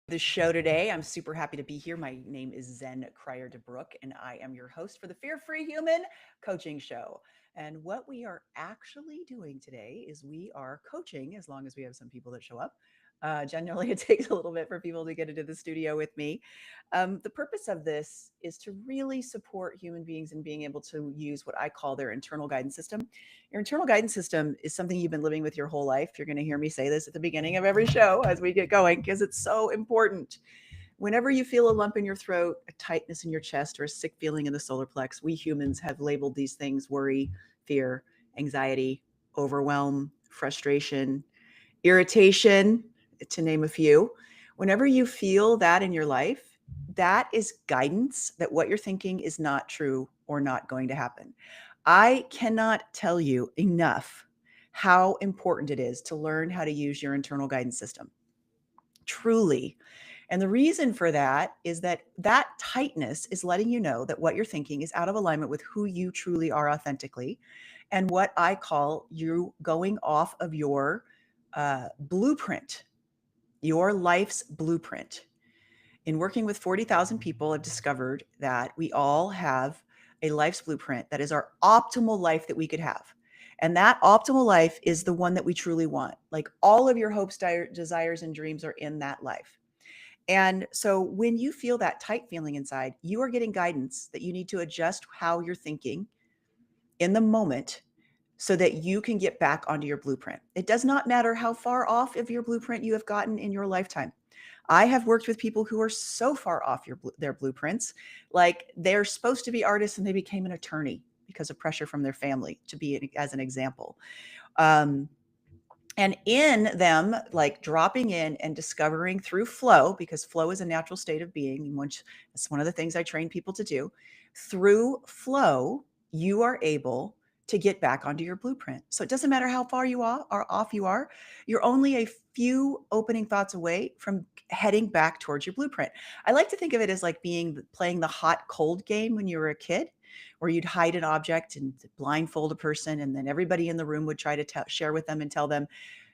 The show today. I'm super happy to be here. My name is Zen Cryer DeBrook, and I am your host for the Fear Free Human Coaching Show. And what we are actually doing today is we are coaching, as long as we have some people that show up. Generally, it takes a little bit for people to get into the studio with me. The purpose of this is to really support human beings in being able to use what I call their internal guidance system. Your internal guidance system is something you've been living with your whole life. You're going to hear me say this at the beginning of every show as we get going because it's so important. Whenever you feel a lump in your throat, a tightness in your chest, or a sick feeling in the solar plex, we humans have labeled these things worry, fear, anxiety, overwhelm, frustration, irritation, to name a few. Whenever you feel that in your life, that is guidance that what you're thinking is not true or not going to happen. I cannot tell you enough how important it is to learn how to use your internal guidance system. Truly. And the reason for that is that that tightness is letting you know that what you're thinking is out of alignment with who you truly are authentically and what I call you going off of your blueprint, your life's blueprint. In working with 40,000 people, I've discovered that we all have a life's blueprint that is our optimal life that we could have. And that optimal life is the one that we truly want. Like all of your hopes, desires, and dreams are in that life. And so when you feel that tight feeling inside, you are getting guidance that you need to adjust how you're thinking in the moment so that you can get back onto your blueprint. It does not matter how far off of your blueprint you have gotten in your lifetime. I have worked with people who are so far off their blueprints, like they're supposed to be artists and they became an attorney because of pressure from their family, to be as an example. Um, and in them, like dropping in and discovering through flow, because flow is a natural state of being, which is one of the things I train people to do. Through flow, you are able to get back onto your blueprint. So it doesn't matter how far you are or off you are, you're only a few opening thoughts away from heading back towards your blueprint. I like to think of it as like playing the hot cold game when you were a kid, where you'd hide an object and blindfold a person, and then everybody in the room would try to share with them and tell them,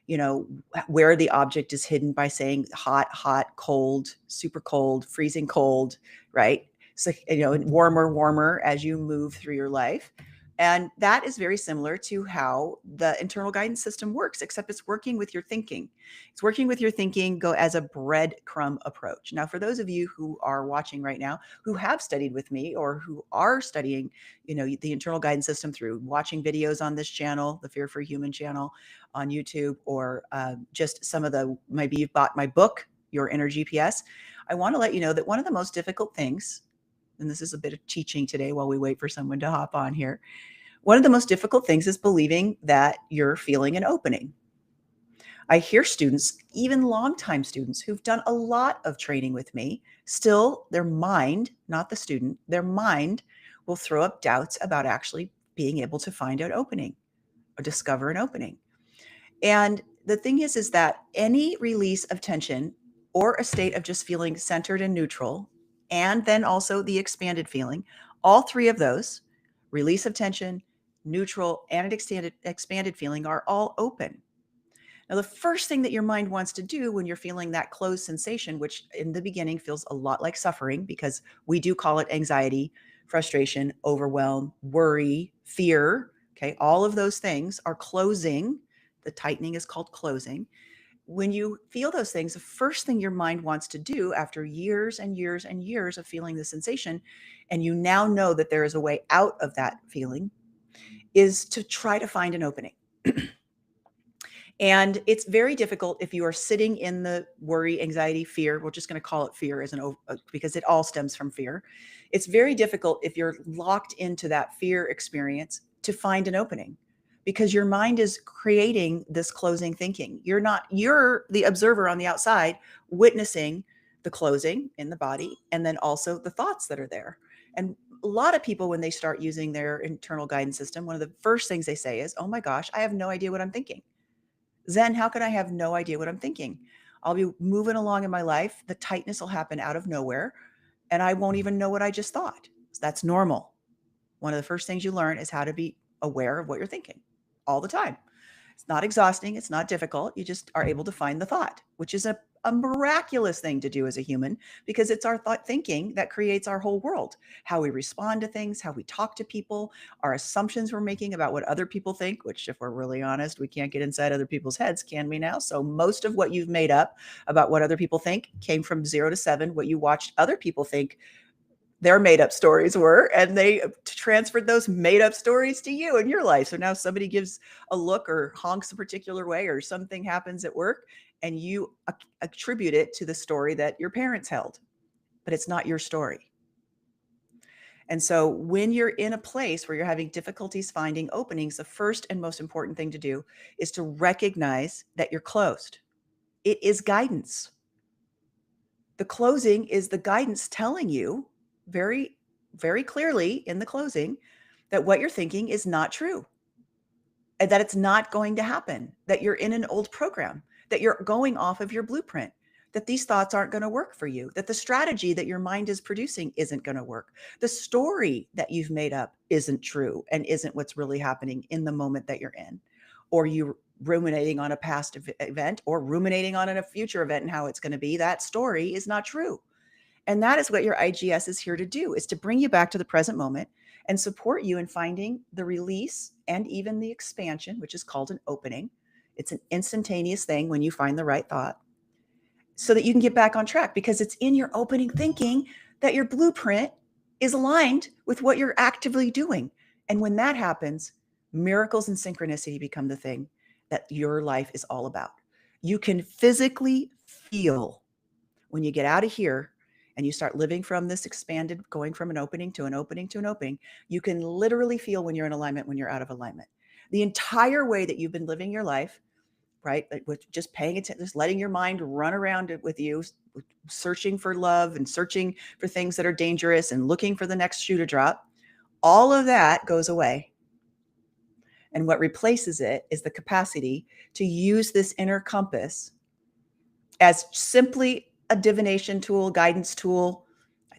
you know, where the object is hidden by saying hot, hot, cold, super cold, freezing cold, right? So, warmer, warmer as you move through your life. And that is very similar to how the internal guidance system works, except it's working with your thinking. It's working with your thinking, go as a breadcrumb approach. Now, for those of you who are watching right now, who have studied with me or who are studying, the internal guidance system through watching videos on this channel, the Fear for Human channel on YouTube, or just maybe you've bought my book, Your Inner GPS. I want to let you know that one of the most difficult things, and this is a bit of teaching today while we wait for someone to hop on here. One of the most difficult things is believing that you're feeling an opening. I hear students, even longtime students who've done a lot of training with me, still their mind, not the student, their mind will throw up doubts about actually being able to find an opening or discover an opening. And the thing is that any release of tension or a state of just feeling centered and neutral, and then also the expanded feeling, all three of those, release of tension, neutral, and an expanded feeling, are all open. Now, the first thing that your mind wants to do when you're feeling that closed sensation, which in the beginning feels a lot like suffering, because we do call it anxiety, frustration, overwhelm, worry, fear. Okay. All of those things are closing. The tightening is called closing. When you feel those things, the first thing your mind wants to do after years and years and years of feeling the sensation, and you now know that there is a way out of that feeling, is to try to find an opening. And it's very difficult if you are sitting in the worry, anxiety, fear. We're just going to call it fear because it all stems from fear. It's very difficult if you're locked into that fear experience to find an opening, because your mind is creating this closing thinking. You're the observer on the outside, witnessing the closing in the body and then also the thoughts that are there. And a lot of people, when they start using their internal guidance system, one of the first things they say is, "Oh my gosh, I have no idea what I'm thinking. Zen, how can I have no idea what I'm thinking? I'll be moving along in my life. The tightness will happen out of nowhere, and I won't even know what I just thought." So that's normal. One of the first things you learn is how to be aware of what you're thinking all the time. It's not exhausting. It's not difficult. You just are able to find the thought, which is a miraculous thing to do as a human because it's our thought thinking that creates our whole world. How we respond to things, how we talk to people, our assumptions we're making about what other people think, which, if we're really honest, we can't get inside other people's heads, can we now? So most of what you've made up about what other people think came from 0 to 7, what you watched other people think their made up stories were, and they transferred those made up stories to you in your life. So now somebody gives a look or honks a particular way or something happens at work, and you attribute it to the story that your parents held, but it's not your story. And so when you're in a place where you're having difficulties finding openings, the first and most important thing to do is to recognize that you're closed. It is guidance. The closing is the guidance telling you very, very clearly in the closing that what you're thinking is not true, and that it's not going to happen, that you're in an old program, that you're going off of your blueprint, that these thoughts aren't going to work for you, that the strategy that your mind is producing isn't going to work. The story that you've made up isn't true and isn't what's really happening in the moment that you're in, or you ruminating on a past event or ruminating on a future event and how it's going to be. That story is not true. And that is what your IGS is here to do, is to bring you back to the present moment and support you in finding the release and even the expansion, which is called an opening. It's an instantaneous thing when you find the right thought, so that you can get back on track, because it's in your opening thinking that your blueprint is aligned with what you're actively doing. And when that happens, miracles and synchronicity become the thing that your life is all about. You can physically feel when you get out of here and you start living from this expanded, going from an opening to an opening to an opening, you can literally feel when you're in alignment, when you're out of alignment. The entire way that you've been living your life, right? With just paying attention, just letting your mind run around it with you, searching for love and searching for things that are dangerous and looking for the next shoe to drop. All of that goes away. And what replaces it is the capacity to use this inner compass as simply a divination tool, guidance tool.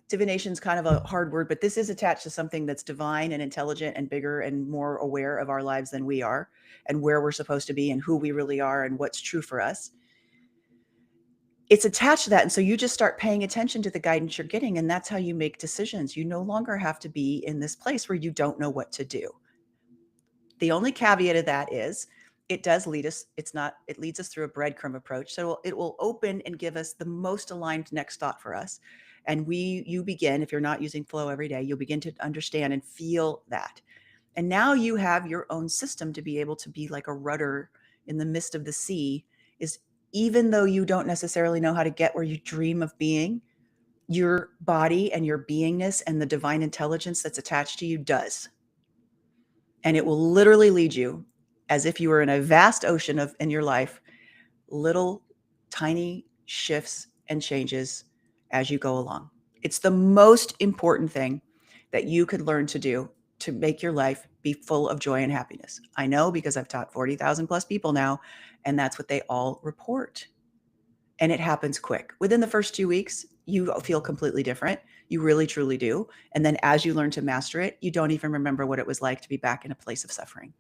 Divination is kind of a hard word, but this is attached to something that's divine and intelligent and bigger and more aware of our lives than we are, and where we're supposed to be and who we really are and what's true for us. It's attached to that. And so you just start paying attention to the guidance you're getting, and that's how you make decisions. You no longer have to be in this place where you don't know what to do. The only caveat of that is it does lead us, it leads us through a breadcrumb approach. So it will open and give us the most aligned next thought for us. And you begin, if you're not using flow every day, you'll begin to understand and feel that. And now you have your own system to be able to be like a rudder in the midst of the sea. Is even though you don't necessarily know how to get where you dream of being, your body and your beingness and the divine intelligence that's attached to you does. And it will literally lead you as if you were in a vast ocean of in your life, little tiny shifts and changes as you go along. It's the most important thing that you could learn to do to make your life be full of joy and happiness. I know, because I've taught 40,000 plus people now, and that's what they all report. And it happens quick. Within the first 2 weeks, you feel completely different. You really, truly do. And then as you learn to master it, you don't even remember what it was like to be back in a place of suffering.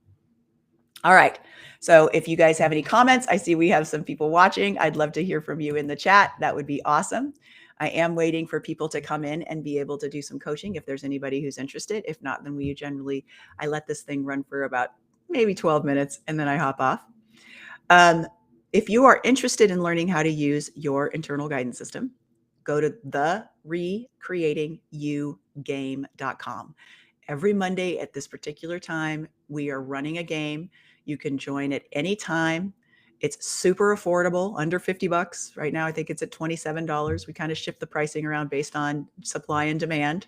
All right. So if you guys have any comments, I see we have some people watching. I'd love to hear from you in the chat. That would be awesome. I am waiting for people to come in and be able to do some coaching if there's anybody who's interested. If not, then I let this thing run for about maybe 12 minutes and then I hop off. If you are interested in learning how to use your internal guidance system, go to therecreatingyou.game.com. Every Monday at this particular time, we are running a game. You can join at any time. It's super affordable, under $50 right now. I think it's at $27. We kind of shift the pricing around based on supply and demand.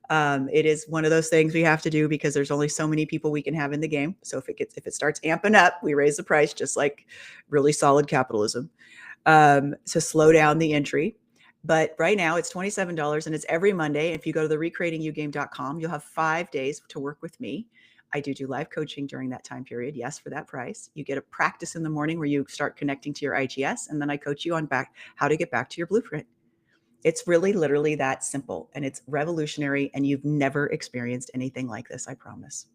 It is one of those things we have to do because there's only so many people we can have in the game. So if it starts amping up, we raise the price, just like really solid capitalism, to slow down the entry. But right now it's $27 and it's every Monday. If you go to therecreatingyou.game.com, you'll have 5 days to work with me. I do live coaching during that time period. Yes, for that price. You get a practice in the morning where you start connecting to your IGS, and then I coach you on how to get back to your blueprint. It's really literally that simple, and it's revolutionary, and you've never experienced anything like this, I promise.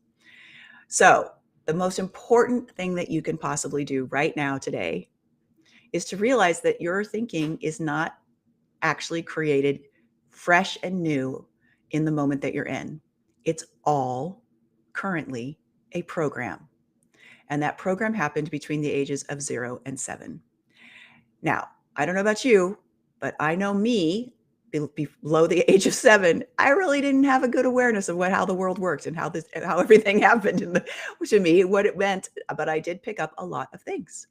So the most important thing that you can possibly do right now today is to realize that your thinking is not actually created fresh and new in the moment that you're in. It's all currently a program. And that program happened between the ages of 0 and 7. Now, I don't know about you, but I know me below the age of 7, I really didn't have a good awareness of how the world worked and how everything happened to me, what it meant. But I did pick up a lot of things.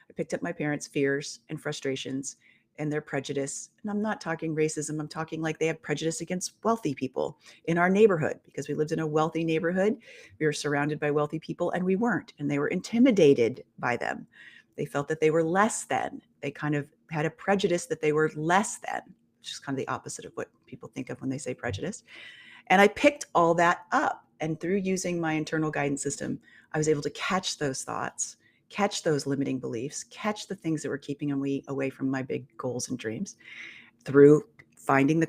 I picked up my parents' fears and frustrations and their prejudice. And I'm not talking racism. I'm talking like they have prejudice against wealthy people in our neighborhood, because we lived in a wealthy neighborhood. We were surrounded by wealthy people, and we weren't. And they were intimidated by them. They felt that they were less than. They kind of had a prejudice that they were less than, which is kind of the opposite of what people think of when they say prejudice. And I picked all that up. And through using my internal guidance system, I was able to catch those thoughts, catch those limiting beliefs, catch the things that were keeping me away from my big goals and dreams through feeling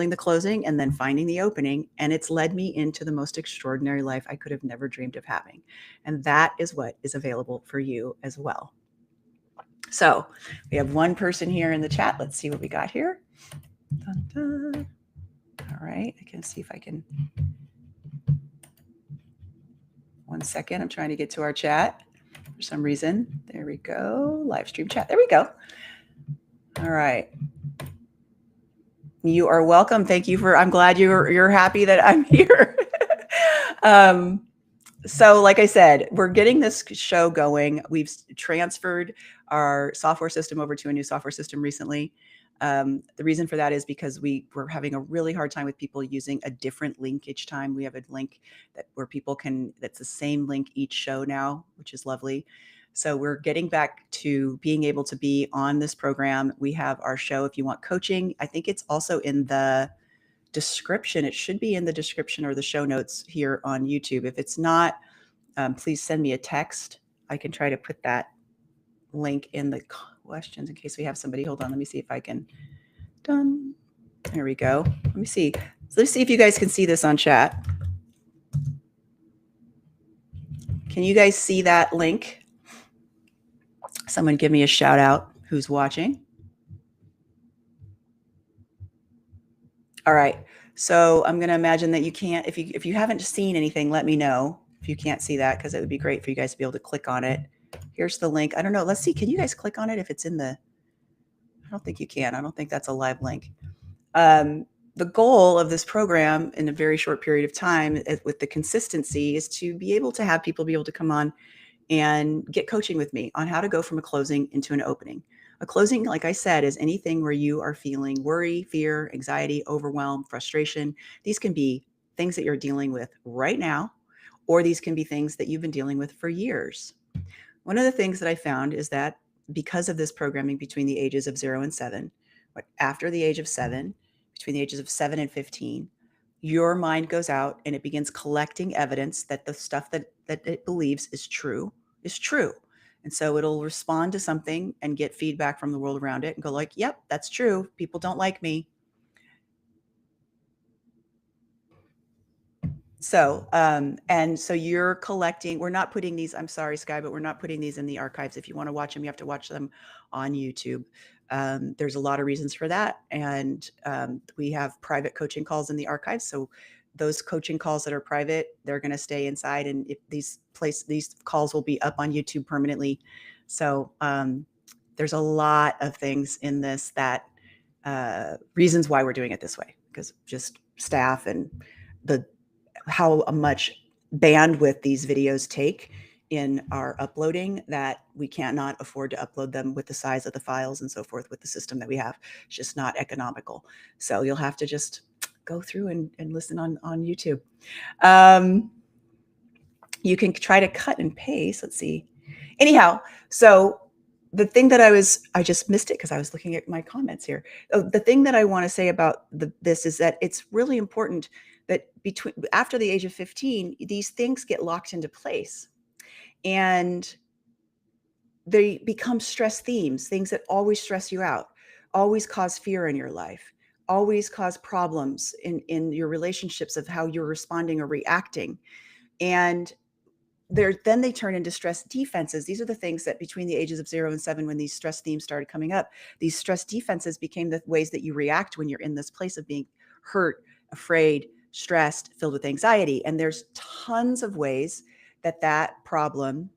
the closing and then finding the opening. And it's led me into the most extraordinary life I could have never dreamed of having. And that is what is available for you as well. So we have one person here in the chat. Let's see what we got here. Dun, dun. All right. I can see if I can. 1 second. I'm trying to get to our chat for some reason. There we go. Live stream chat. There we go. All right. You are welcome. Thank you I'm glad you're happy that I'm here. So like I said, we're getting this show going. We've transferred our software system over to a new software system recently. The reason for that is because we're having a really hard time with people using a different link each time. We have a link where people that's the same link each show now, which is lovely. So we're getting back to being able to be on this program. We have our show. If you want coaching, I think it's also in the description. It should be in the description or the show notes here on YouTube. If it's not, please send me a text. I can try to put that link in the questions in case we have somebody. Hold on. Let me see if I can. Done. There we go. Let me see. So let's see if you guys can see this on chat. Can you guys see that link? Someone give me a shout out who's watching. All right. So I'm going to imagine that you can't, if you haven't seen anything, let me know if you can't see that, because it would be great for you guys to be able to click on it. Here's the link. I don't know. Let's see. Can you guys click on it if it's in I don't think you can. I don't think that's a live link. The goal of this program in a very short period of time with the consistency is to be able to have people be able to come on and get coaching with me on how to go from a closing into an opening. A closing, like I said, is anything where you are feeling worry, fear, anxiety, overwhelm, frustration. These can be things that you're dealing with right now, or these can be things that you've been dealing with for years. One of the things that I found is that because of this programming between the ages of 0 and 7, but after the age of 7, between the ages of 7 and 15, your mind goes out and it begins collecting evidence that the stuff that it believes is true. And so it'll respond to something and get feedback from the world around it and go like, yep, that's true. People don't like me. So, and so you're collecting, we're not putting these, I'm sorry, Sky, but we're not putting these in the archives. If you want to watch them, you have to watch them on YouTube. There's a lot of reasons for that. And we have private coaching calls in the archives. So those coaching calls that are private, they're going to stay inside. And if these calls will be up on YouTube permanently. So there's a lot of things in this that reasons why we're doing it this way, because just staff and how much bandwidth these videos take in our uploading, that we cannot afford to upload them with the size of the files and so forth with the system that we have. It's just not economical. So you'll have to just go through and listen on YouTube. You can try to cut and paste. Let's see. Anyhow, so the thing that I just missed it because I was looking at my comments here. The thing that I want to say about this is that it's really important that after the age of 15, these things get locked into place and they become stress themes, things that always stress you out, always cause fear in your life, always cause problems in your relationships of how you're responding or reacting. And then they turn into stress defenses. These are the things that between the ages of 0 and 7, when these stress themes started coming up, these stress defenses became the ways that you react when you're in this place of being hurt, afraid, stressed, filled with anxiety. And there's tons of ways that problem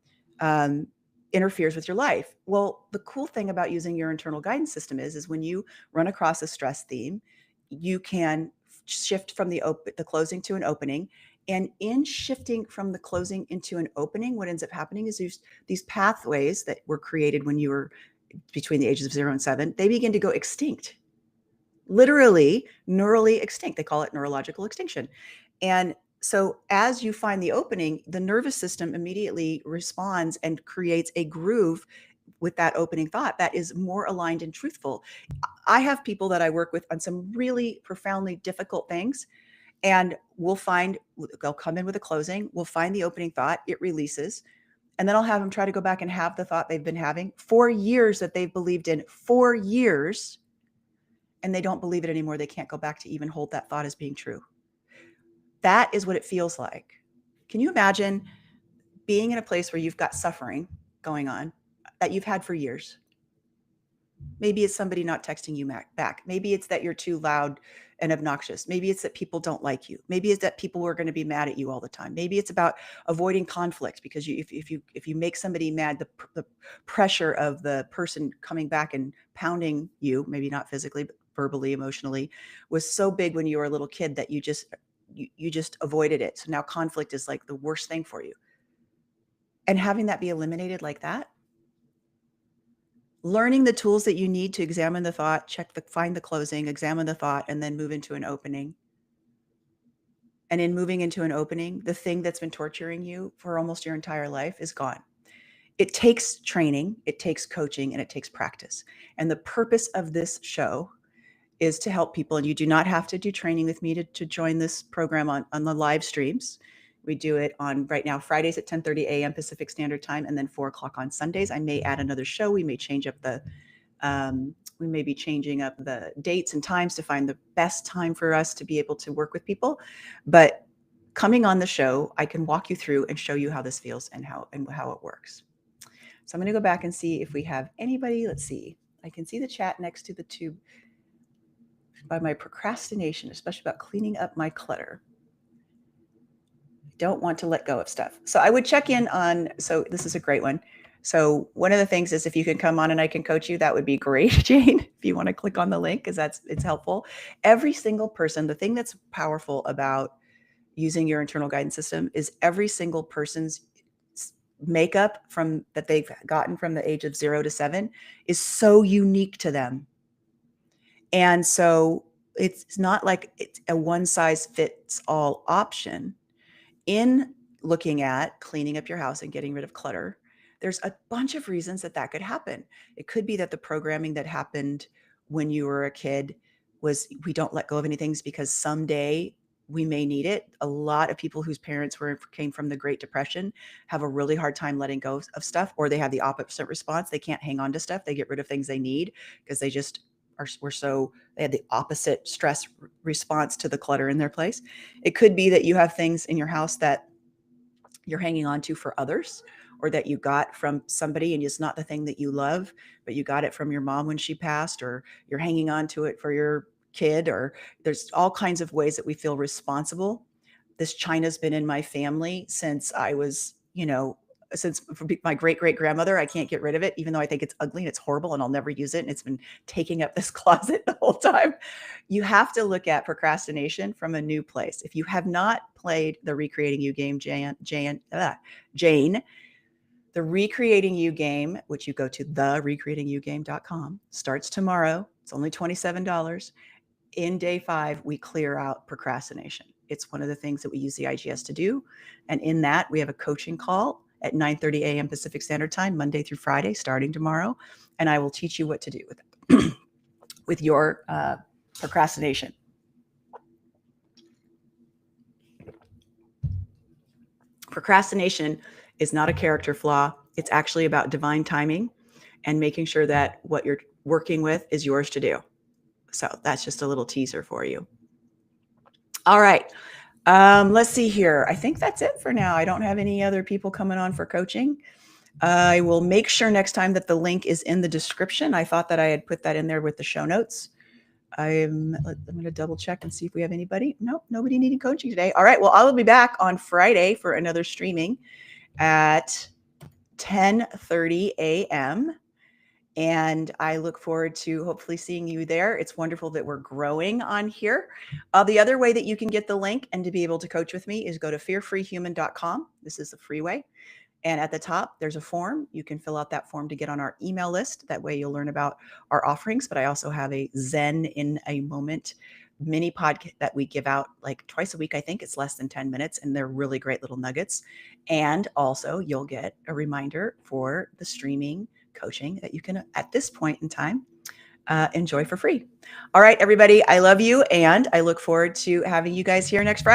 interferes with your life. Well, the cool thing about using your internal guidance system is when you run across a stress theme, you can shift from the closing to an opening. And in shifting from the closing into an opening, what ends up happening is these pathways that were created when you were between the ages of 0 and 7, they begin to go extinct, literally neurally extinct. They call it neurological extinction. And so as you find the opening, the nervous system immediately responds and creates a groove with that opening thought that is more aligned and truthful. I have people that I work with on some really profoundly difficult things, and they'll come in with a closing, we'll find the opening thought, it releases, and then I'll have them try to go back and have the thought they've been having for years that they've believed in for years, and they don't believe it anymore. They can't go back to even hold that thought as being true. That is what it feels like. Can you imagine being in a place where you've got suffering going on that you've had for years? Maybe it's somebody not texting you back. Maybe it's that you're too loud and obnoxious. Maybe it's that people don't like you. Maybe it's that people are going to be mad at you all the time. Maybe it's about avoiding conflict because if you make somebody mad, the pressure of the person coming back and pounding you, maybe not physically, but verbally, emotionally, was so big when you were a little kid that you just avoided it. So now conflict is like the worst thing for you. And having that be eliminated like that, learning the tools that you need to examine the thought, find the closing, examine the thought, and then move into an opening. And in moving into an opening, the thing that's been torturing you for almost your entire life is gone. It takes training, it takes coaching, and it takes practice. And the purpose of this show is to help people. And you do not have to do training with me to join this program on the live streams. We do it on right now Fridays at 10:30 a.m. Pacific Standard Time, and then 4 o'clock on Sundays. I may add another show. We may change up we may be changing up the dates and times to find the best time for us to be able to work with people. But coming on the show, I can walk you through and show you how this feels and how it works. So I'm going to go back and see if we have anybody. Let's see. I can see the chat next to the tube by my procrastination, especially about cleaning up my clutter. Don't want to let go of stuff. So I would check in on, so this is a great one. So one of the things is if you can come on and I can coach you, that would be great, Jane, if you want to click on the link, because it's helpful. Every single person, the thing that's powerful about using your internal guidance system is every single person's makeup that they've gotten from the age of 0 to 7 is so unique to them. And so it's not like it's a one size fits all option. In looking at cleaning up your house and getting rid of clutter, there's a bunch of reasons that could happen. It could be that the programming that happened when you were a kid was we don't let go of anything because someday we may need it. A lot of people whose parents came from the Great Depression have a really hard time letting go of stuff, or they have the opposite response. They can't hang on to stuff. They get rid of things they need because they just they had the opposite stress response to the clutter in their place. It could be that you have things in your house that you're hanging on to for others, or that you got from somebody and it's not the thing that you love, but you got it from your mom when she passed, or you're hanging on to it for your kid, or there's all kinds of ways that we feel responsible. This china's been in my family since I was, since my great-great-grandmother. I can't get rid of it, even though I think it's ugly and it's horrible and I'll never use it. And it's been taking up this closet the whole time. You have to look at procrastination from a new place. If you have not played the Recreating You game, Jane, the Recreating You game, which you go to therecreatingyouGame.com, starts tomorrow. It's only $27. In day 5, we clear out procrastination. It's one of the things that we use the IGS to do. And in that, we have a coaching call at 9:30 a.m. Pacific Standard Time, Monday through Friday, starting tomorrow. And I will teach you what to do with your procrastination. Procrastination is not a character flaw. It's actually about divine timing and making sure that what you're working with is yours to do. So that's just a little teaser for you. All right. Let's see here. I think that's it for now. I don't have any other people coming on for coaching. I will make sure next time that the link is in the description. I thought that I had put that in there with the show notes. I'm going to double check and see if we have anybody. Nope, nobody needing coaching today. All right. Well, I will be back on Friday for another streaming at 10:30 a.m. And I look forward to hopefully seeing you there. It's wonderful that we're growing on here. The other way that you can get the link and to be able to coach with me is go to fearfreehuman.com. This is the free way. And at the top, there's a form. You can fill out that form to get on our email list. That way you'll learn about our offerings. But I also have a Zen in a Moment mini podcast that we give out like twice a week. I think it's less than 10 minutes, and they're really great little nuggets. And also you'll get a reminder for the streaming coaching that you can, at this point in time, enjoy for free. All right, everybody, I love you. And I look forward to having you guys here next Friday.